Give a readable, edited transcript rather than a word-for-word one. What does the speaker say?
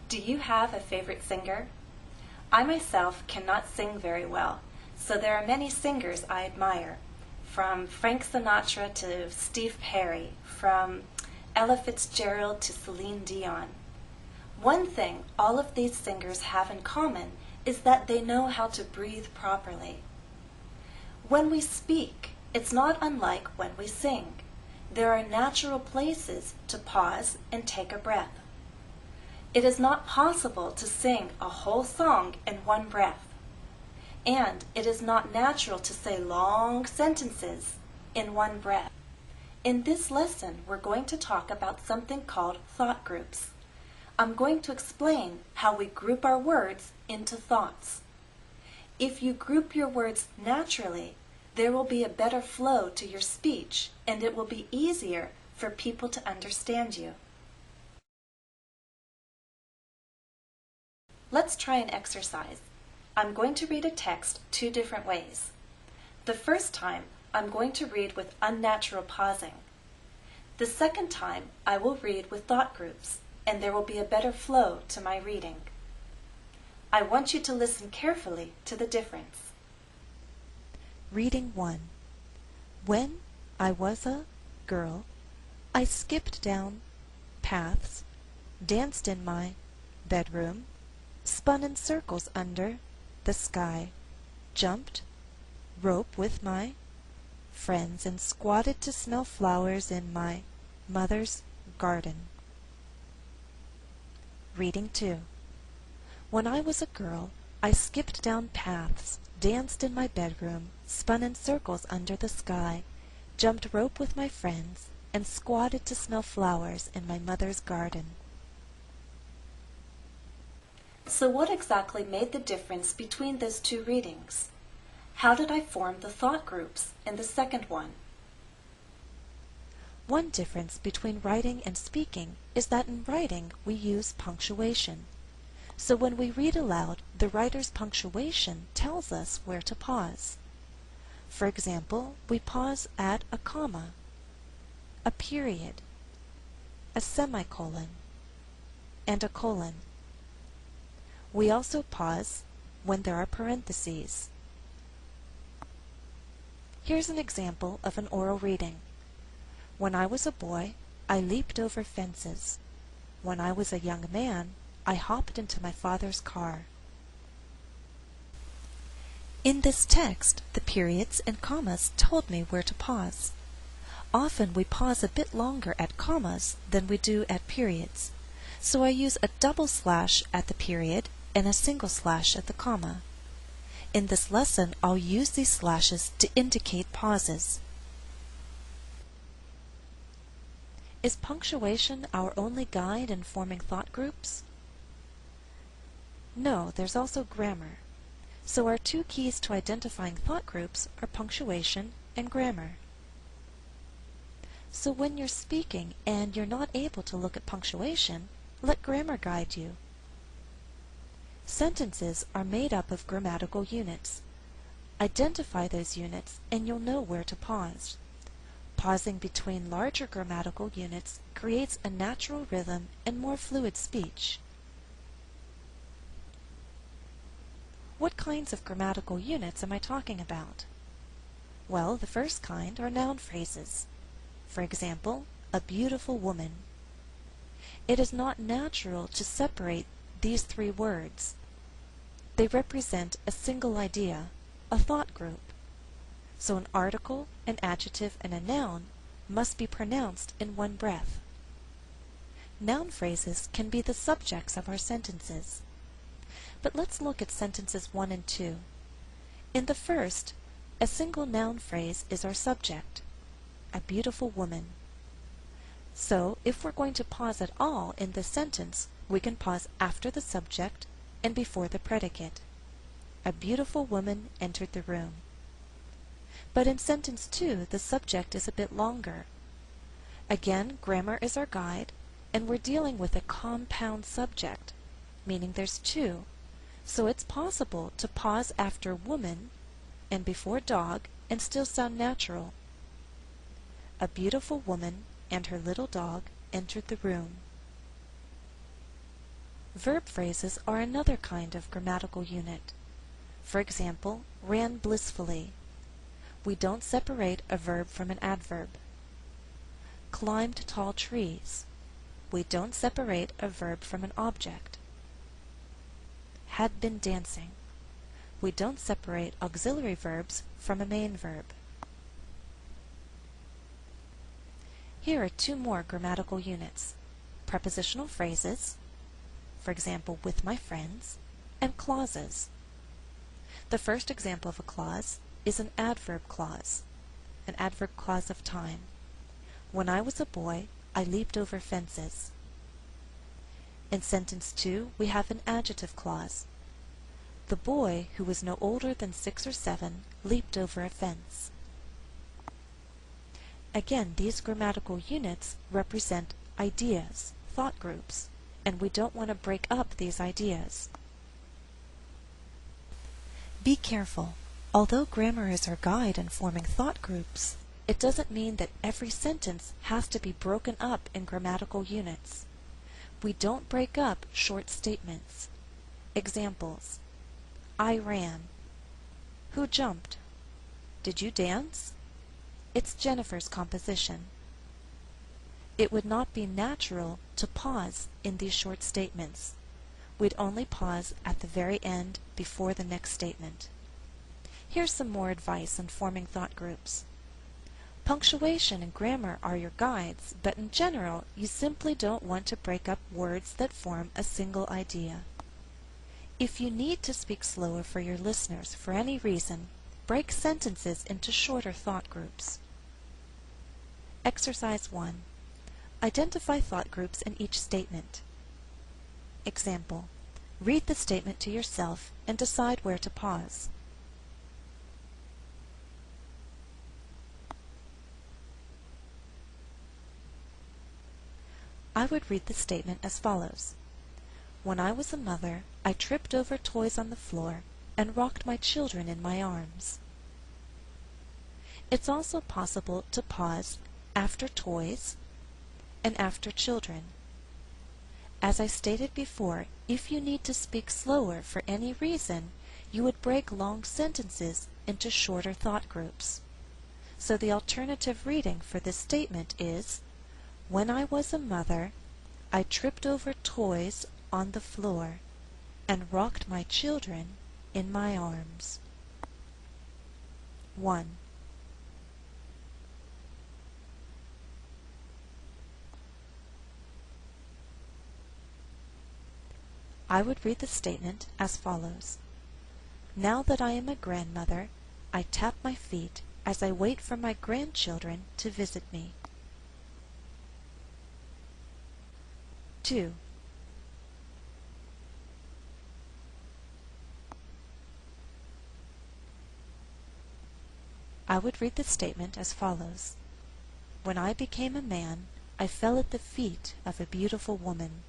Do you have a favorite singer? I myself cannot sing very well, so there are many singers I admire, from Frank Sinatra to Steve Perry, from Ella Fitzgerald to Celine Dion. One thing all of these singers have in common is that they know how to breathe properly. When we speak, it's not unlike when we sing. There are natural places to pause and take a breath. It is not possible to sing a whole song in one breath. And it is not natural to say long sentences in one breath. In this lesson, we're going to talk about something called thought groups. I'm going to explain how we group our words into thoughts. If you group your words naturally, there will be a better flow to your speech, and it will be easier for people to understand you. Let's try an exercise. I'm going to read a text two different ways. The first time, I'm going to read with unnatural pausing. The second time, I will read with thought groups, and there will be a better flow to my reading. I want you to listen carefully to the difference. Reading 1. When I was a girl, I skipped down paths, danced in my bedroom, spun in circles under the sky, jumped rope with my friends, and squatted to smell flowers in my mother's garden. Reading 2. When I was a girl, I skipped down paths, danced in my bedroom, spun in circles under the sky, jumped rope with my friends, and squatted to smell flowers in my mother's garden. So what exactly made the difference between those two readings? How did I form the thought groups in the second one? One difference between writing and speaking is that in writing we use punctuation. So when we read aloud, the writer's punctuation tells us where to pause. For example, we pause at a comma, a period, a semicolon, and a colon. We also pause when there are parentheses. Here's an example of an oral reading. When I was a boy, I leaped over fences. When I was a young man, I hopped into my father's car. In this text, the periods and commas told me where to pause. Often we pause a bit longer at commas than we do at periods, so I use a double slash at the period and a single slash at the comma. In this lesson, I'll use these slashes to indicate pauses. Is punctuation our only guide in forming thought groups? No, there's also grammar. So our two keys to identifying thought groups are punctuation and grammar. So when you're speaking and you're not able to look at punctuation, let grammar guide you. Sentences are made up of grammatical units. Identify those units and you'll know where to pause. Pausing between larger grammatical units creates a natural rhythm and more fluid speech. What kinds of grammatical units am I talking about? Well, the first kind are noun phrases. For example, a beautiful woman. It is not natural to separate these three words. They represent a single idea, a thought group. So an article, an adjective, and a noun must be pronounced in one breath. Noun phrases can be the subjects of our sentences. But let's look at sentences 1 and 2. In the first, a single noun phrase is our subject, a beautiful woman. So if we're going to pause at all in this sentence, we can pause after the subject and before the predicate. A beautiful woman entered the room. But in sentence 2, the subject is a bit longer. Again, grammar is our guide, and we're dealing with a compound subject, meaning there's two. So it's possible to pause after woman and before dog and still sound natural. A beautiful woman and her little dog entered the room. Verb phrases are another kind of grammatical unit. For example, ran blissfully. We don't separate a verb from an adverb. Climbed tall trees. We don't separate a verb from an object. Had been dancing. We don't separate auxiliary verbs from a main verb. Here are two more grammatical units: prepositional phrases, for example, with my friends, and clauses. The first example of a clause is an adverb clause of time. When I was a boy, I leaped over fences. In sentence 2, we have an adjective clause. The boy, who was no older than 6 or 7, leaped over a fence. Again, these grammatical units represent ideas, thought groups, and we don't want to break up these ideas. Be careful. Although grammar is our guide in forming thought groups, it doesn't mean that every sentence has to be broken up in grammatical units. We don't break up short statements. Examples: I ran. Who jumped? Did you dance? It's Jennifer's composition. It would not be natural to pause in these short statements. We'd only pause at the very end before the next statement. Here's some more advice on forming thought groups. Punctuation and grammar are your guides, but in general, you simply don't want to break up words that form a single idea. If you need to speak slower for your listeners for any reason, break sentences into shorter thought groups. Exercise 1. Identify thought groups in each statement. Example: read the statement to yourself and decide where to pause. I would read the statement as follows. When I was a mother, I tripped over toys on the floor and rocked my children in my arms. It's also possible to pause after toys and after children. As I stated before, if you need to speak slower for any reason, you would break long sentences into shorter thought groups. So the alternative reading for this statement is, when I was a mother, I tripped over toys on the floor and rocked my children in my arms. 1. I would read the statement as follows. Now that I am a grandmother, I tap my feet as I wait for my grandchildren to visit me. 2. I would read the statement as follows. When I became a man, I fell at the feet of a beautiful woman.